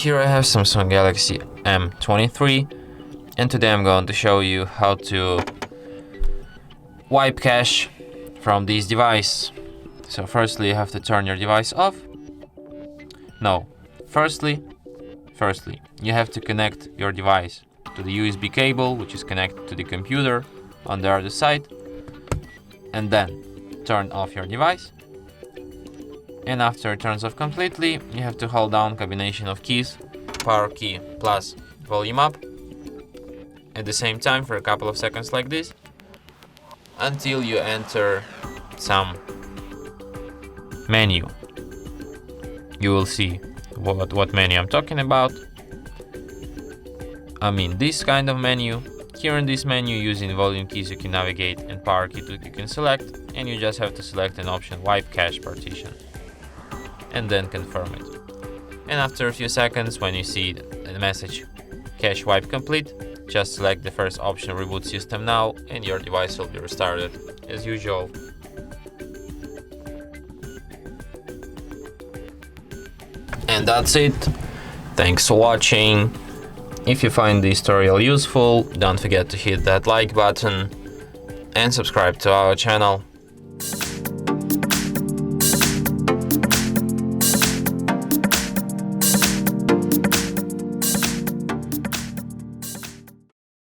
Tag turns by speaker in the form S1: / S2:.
S1: Here I have Samsung Galaxy M23, and today I'm going to show you how to wipe cache from this device. So firstly, you have to turn your device off. No, firstly, you have to connect your device to the USB cable, which is connected to the computer on the other side, and then turn off your device. And after it turns off completely, you have to hold down combination of keys, power key plus volume up, at the same time for a couple of seconds like this, until you enter some menu. You will see what menu I'm talking about. I mean this kind of menu. Here in this menu, using volume keys you can navigate and power key you can select, and you just have to select an option wipe cache partition and then confirm it. And after a few seconds, when you see the message cache wipe complete, just select the first option reboot system now, and your device will be restarted as usual. And that's it. Thanks for watching. If you find this tutorial useful, don't forget to hit that like button and subscribe to our channel.